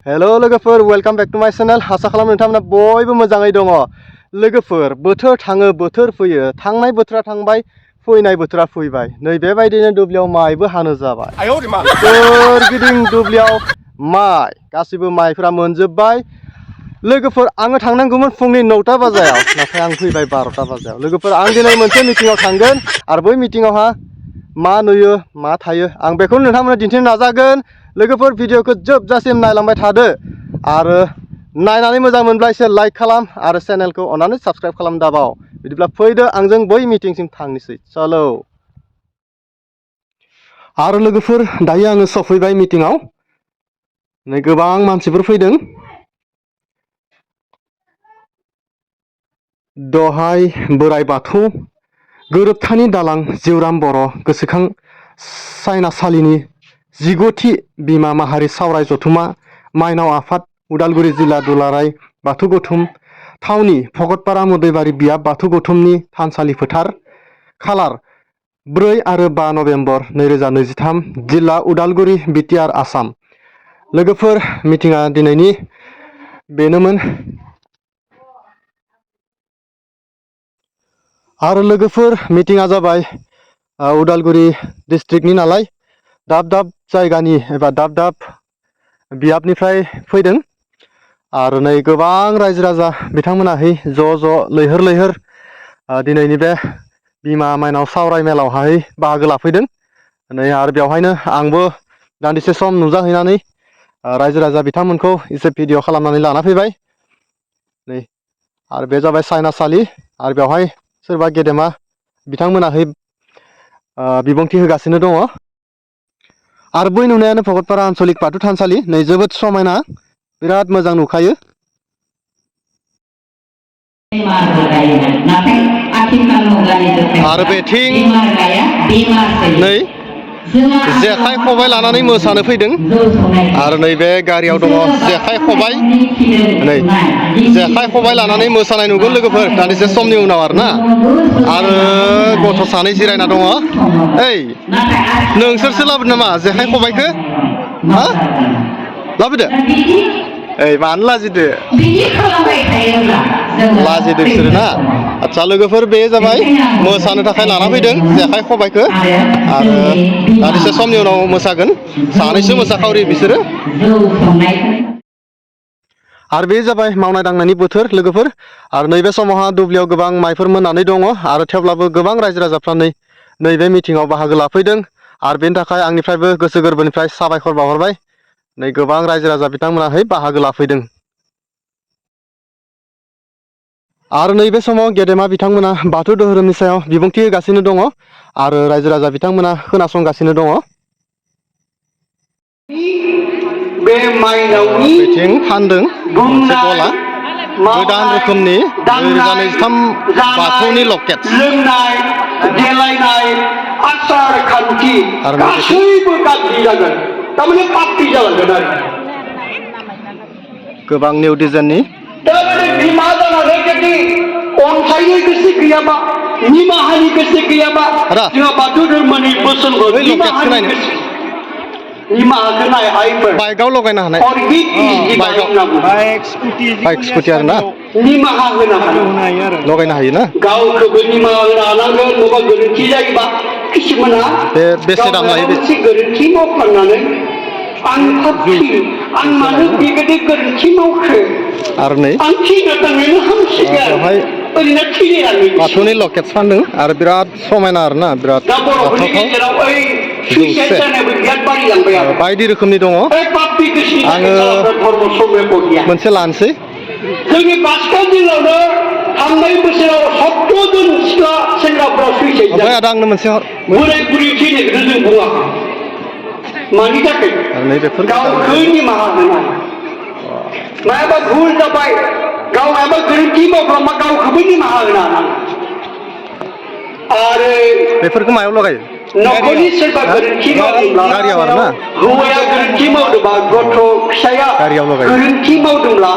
hello लोगोफोर welcome back to माय channel आसा खालामो नोंथांमोना बयबो मोजाङै दङ लोगोफोर बोथोर थाङो बोथोर फैयो थांनाय बोथोरा थांबाय फैनाय बोथोरा फैबाय नै बेबायदिनो दुब्लियाव माइबो हानो जाबाय सोरगिदिं दुब्लियाव माइ गासिबो माइफोरा मोनजोबबाय लोगोफोर आङो थांनांगौमोन फुंनि 9टा बाजायाव नाथाय आं फैबाय 12टा बाजायाव लोगोफोर आं दिनै मोनसे मिटिंआव थांगोन आरो बै मिटिंआवहा मा नुयो मा थायो आं बेखौ नोंथांमोननो दिन्थिनो नाजागोन लोगोफोर भिडिअखौ जोबजासिम नायलांबाय थादो आरो नायनानै मोजां मोनब्ला एसे लाइक खालाम आरो चेनेलखौ अन्नानै साबस्क्राइब खालाम दाबाव बिदिब्ला फैदो आंजों बै मिटिंसिम थांनोसै चलो आरो लोगोफोर दायो आङो सफैबाय मिटिंआव नै गोबां मानसिफोर फैदों दहाय बोराइ बाथौ गोरोबथानि दालां जिउराम बर' गोसोखां सायनासालिनि 19थि बिमा माहारि सावराय जथुमा माइनाव आफाद उदालगुरि जिल्ला दुलाराय बाथौ गौथुम थावनि भकतपारा मोदैबारि बियाब बाथौ गौथुमनि थानसालि फोथार खालार 4 आरो 5 नभेम्बर 2023 जिल्ला उदालगुरि बिटिआर आसाम लोगोफोर मिटिंआ दिनैनि बेनोमोन आरो लोगोफोर मिटिंआ जाबाय उदालगुरि डिस्ट्रिक्टनि नालाय दाब दाब जायगानि एबा दाब दाब बियाबनिफ्राय फैदों आरो नै गोबां रायजो राजा बिथांमोनाहै ज' लैहोर लैहोर दिनैनि बे बिमा माइनाव सावराय मेलावहाय बाहागो लाफैदों नै आरो बेवहायनो आंबो दान्दिसे सम नुजाहैनानै रायजो राजा बिथांमोनखौ एसे भिडिअ खालामनानै लाना फैबाय नै आरो बे जाबाय सायनासालि आरो बेवहाय सोरबा गेदेमा बिथांमोनाहै बिबुंथि होगासिनो दङ आरो बै नुनायानो भकतपारा आन्चलिक बाथौ थानसालि नै जोबोद समायना बिराद मोजां नुखायो आरो बेथिं नै जेखाइ खबाइ लानानै मोसानो फैदों आरो नैबे गारियाव दङ जेखाइ खबाइ नै जेखाइ खबाइ लानानै मोसानाय नुगोन लोगोफोर दान्दिसे समनि उनाव आरो गथ' सानै जिरायना दङ ओइ नोंसोरसो लाबोदो नामा जेखाइ खबाइखौ हा लाबोदो ओइ मानो लाजिदो लाजिदो बिसोरो ना आदसा लोगोफोर बे जाबाय मोसानो थाखाय लाना फैदों जेखाइ खबाइखौ आरो दान्दिसे समनि उनाव मोसागोन सानैसो मोसाखावरि बिसोरो आरो बे जाबाय मावनाय दांनायनि बोथोर लोगोफोर आरो नैबे समावहा दुब्लियाव गोबां माइफोर मोननानै दङ आरो थेवब्लाबो गोबां रायजो राजाफ्रा नैबे मिटिंआव बाहागो लाफैदों आरो बेनि थाखाय आंनिफ्रायबो गोसो गोरबोनिफ्राय साबायखर बावहरबाय नै गोबां रायजो राजा बिथांमोनाहै बाहागो लाफैदों आरो नैबे समाव गेदेमा बिथांमोना बाथौ धोरोमनि सायाव बिबुंथि होगासिनो दङ आरो रायजो राजा बिथांमोना खोनासंगासिनो दङ बे माइनावनि बेथिं फानदों मोनसे गला गोदान रोखोमनि 2023 बाथौनि लकेट लोंनाय देलायनाय आसार खान्थि गासैबो गाज्रि जागोन थारमाने पार्टी जालांगोन आरो गोबां निउ डिजाइननि बिमा जानानै जुदि अनसायनो गोसो गैयाबा निमाहानि गोसो गैयाबा जोंहा बाथौ धर्मनि बोसोनखौ निमाहानि गोसो निमाहाखौ नायहायफोर बाइकआव लगायनो हानाय बाइक स्कुटि आरो ना निमाहा होनो हायो आरो लगायनो हायो ना गावखौबो निमाहा होनो हानांगोन नङाबा गोरोन्थि जायोबा किसुमाना बेसे दाम लायो मोनसे गोरोन्थि मावफ्लांनानै आं पापी आं मानो बेबायदि गोरोन्थि मावखो आरो नै आं थैनो थांनायनो हामसिगोन बेवहाय ओरैनो थैनायानो बाथौनि लकेट्स फानदों आरो बिराद समायना आरोना बिराद बायदि रोखोमनि दङ आङो मोनसे लानोसै जोंनि बाक्सा जिल्लायावनो थांनाय बोसोराव 17 जन सिख्ला सेंग्राफोरा सुइसाइड जादों आदा आंनो मोनसे बोराय बुरै थैनायखौनो जों बुङाखै मानि थाखाय गावखौ निमाहा होनाय मायाबा भुल जाबाय गाव मायाबा गोरोन्थि मावफ्लांबा गावखौबो निमाहा होनो हानांगौ आरो बेफोरखौ मायाव लगायो न'खरनि सोरबा गोरोन्थि मावदोंब्ला गारियाव आरोना हौवाया गोरोन्थि मावदोंबा गथ' फिसाया गोरोन्थि मावदोंब्ला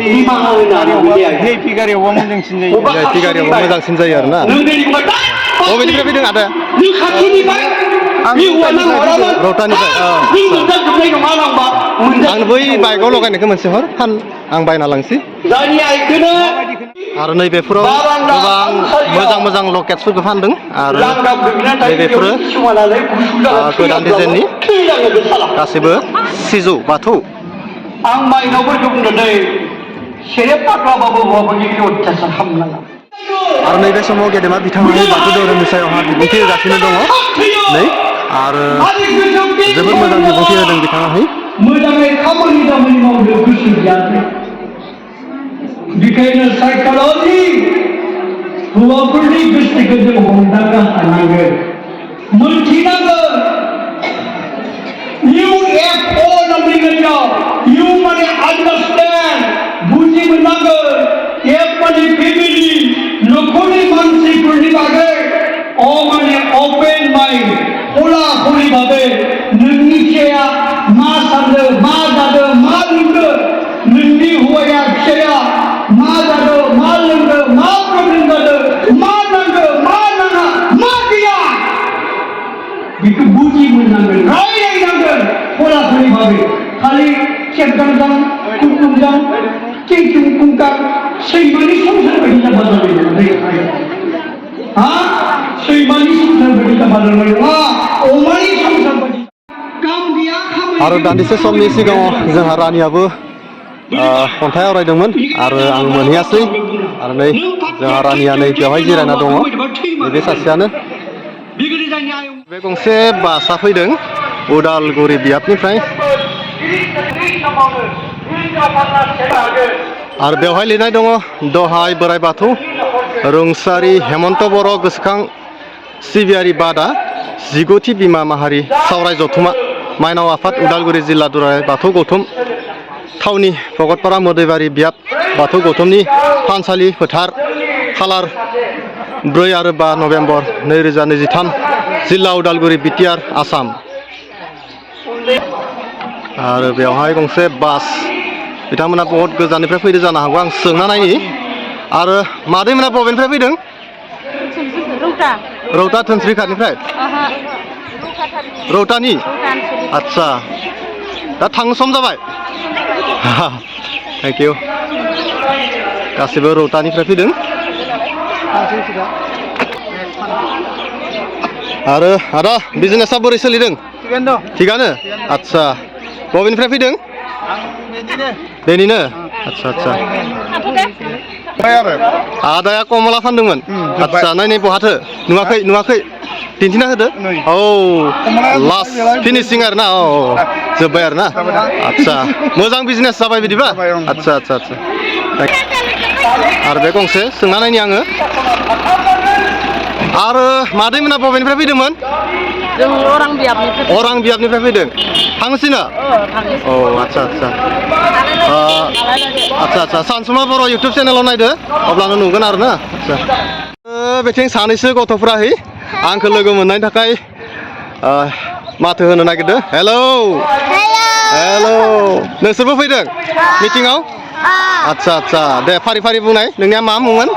निमाहा होनो हानांगौ भिआइपि गारियावबा मोजांसिन जायो भिआइपि गारियावबा मोजांसिन जायो आरोना बबेनिफ्राय फैदों आदाया नों खाथिनिफ्राय रौतानिफ्राय आं बै बाइकआव लगायनायखौ मोनसे हर आं बायना लांसै आरो नैबेफोराव गोबां मोजां मोजां लकेट्सफोरखौ फानदों आरो नैबेफोरो गोदान डिजाइननि गासैबो सिजौ बाथौ आं माइनावफोरखौ बुंदों नै सेरेब पाग्लाबाबो हौवाफोरनि अत्याचार खालामनाङा आरो नैबे समाव गेदेमा बिथांमोननि बाथौ धोरोमनि सायावहा बिबुंथि होगासिनो दङ नै आरो जोबोद मोजां बिबुंथि होदों बिथाङाहाय मोजाङै खामानि दामानि मावनो गोसो गैयाखै बेखायनो साइक'लजि हौवाफोरनि गोसोखौ जों हमदांनो हानांगोन मोनथिनांगोन UFO you money understand बुझि मोननांगोन F money family नखरनि मानसिफोरनि बागै O money open mind खुला खुलि भाबै नोंनि फिसाया मा सानदों मा जादों मा लोंदों नोंनि हौवाया फिसाया मा जादों मा लोंदों मा प्रब्लेम जादों मा नांगौ मा नाङा मा गैया बेखौ बुझि मोननांगोन रायलायनांगोन खुला खुलि भाबै खालि खेबगांजां कुमकुमजां टिंकिं कुंकां सैमानि संसार बायदि जाबा जाबाय हा सैमानि संसार बायदि जाबा जाबाय नङा अमानि संसार बायदि काम गैया आरो दान्दिसे समनि सिगाङाव जोंहा रानियाबो खन्थाइ आवरायदोंमोन आरो आं मोनहैयासै आरो नै जोंहा रानिया नै बेवहाय जिरायना दङ नैबे सासेयानो बे गंसे बासआ फैदों उदालगुरि बियाबनिफ्राय आरो बेवहाय लिरनाय दङ दहाय बोराइ बाथौ रुंसारि हेमन्त बर' गोसोखां सिबियारि बादा 19थि बिमा माहारि सावराय जथुमा माइनाव आफाद उदालगुरि जिल्ला दुलाराय बाथौ गौथुम थावनि भकतपारा मोदैबारि बियाब बाथौ गौथुमनि थानसालि फोथार खालार 4 आरो 5 नभेम्बर 2023 जिल्ला उदालगुरि बिटिआर आसाम आरो बेवहाय गंसे बास बिथांमोना बहुत गोजाननिफ्राय फैदो जानो हागौ आं सोंना नायनि आरो मादैमोना बबेनिफ्राय फैदों रौता धोनस्रिघाटनिफ्राय रौतानि आच्छा दा थांनो सम जाबाय थेंक इउ गासिबो रौतानिफ्राय फैदों आरो आदा बिजनेसा बोरै सोलिदों थिगानो आच्छा बबेनिफ्राय फैदों बेनिनो आच्छा आच्छा आदाया कमला फानदोंमोन आच्छा नाय नै बहाथो नुवाखै नुवाखै दिन्थिना होदो औ लास्ट फिनिशिं आरो ना औ जोब्बाय आरो ना आच्छा मोजां बिजनेस जाबाय बिदिबा आच्छा आच्छा आच्छा आरो बे गंसे सोंना नायनि आङो आरो मादैमोना बबेनिफ्राय फैदोंमोन अरां बियाबनिफ्राय फैदों थांनोसैनो औ आच्छा आच्छा आच्छा आच्छा सानसुमा बर' इउटुब चेनेलाव नायदो अब्लानो नुगोन आरो ना आच्छा बेथिं सानैसो गथ'फ्राहै आंखौ लोगो मोननायनि थाखाय माथो होनो नागिरदों हेलौ हेलौ नोंसोरबो फैदों मिटिंआव आच्छा आच्छा दे फारि फारि बुंनाय नोंनिया मा मुंमोन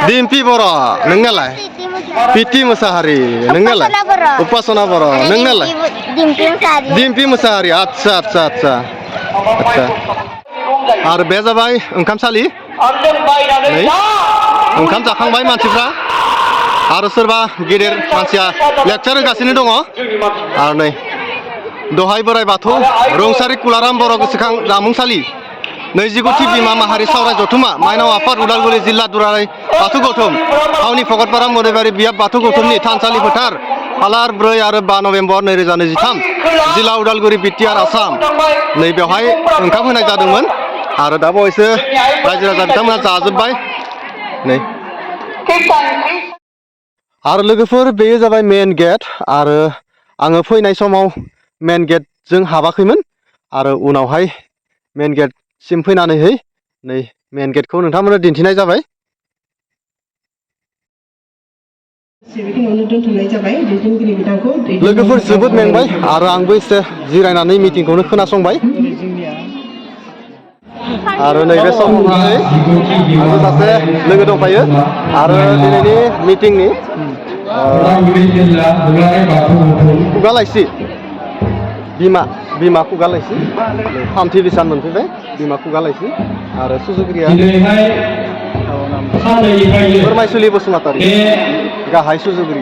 दिम्पि बर' नोंनियालाय पिटि मोसाहारि नोंनियालाय उपासना बर' नोंनियालाय दिम्पि मोसाहारि आच्छा आच्छा आच्छा आच्छा आरो बे जाबाय ओंखामसालि नै ओंखाम जाखांबाय मानसिफ्रा आरो सोरबा गेदेर मानसिया लेक्चार होगासिनो दङ आरो नै दहाय बोराइ बाथौ रुंसारि कुलाराम बर' गोसोखां जामुंसालि 29थि बिमा माहारि सावराय जथुमा माइनाव आफाद उदालगुरि जिल्ला दुलाराय बाथौ गौथुम थावनि भकतपारा मोदैबारि बियाब बाथौ गौथुमनि थानसालि फोथार खालार 4 आरो 5 नभेम्बर 2023 जिल्ला उदालगुरि बिटिआर आसाम नै बेवहाय ओंखाम होनाय जादोंमोन आरो दा बावैसो रायजो राजा बिथांमोना जाजोब्बाय नै आरो लोगोफोर बेयो जाबाय मेन गेट आरो आङो फैनाय समाव मेन गेटजों हाबाखैमोन आरो उनावहाय मेन गेटसिम फैनानैहै नै मेन गेटखौ नोंथांमोननो दिन्थिनाय जाबाय लोगोफोर जोबोद मेंबाय आरो आंबो एसे जिरायनानै मिटिंखौनो खोनासंबाय आरो नैबे समावहाय आंबो सासे लोगो दंफायो आरो दिनैनि मिटिंनि खुगा लाइसि बिमा खुगा लाइसि थामथि लिसान मोनफैबाय बिमा खुगा लाइसि आरो सुजुगिरिया फोरमायसुलि बसुमतारि गाहाय सुजुगिरि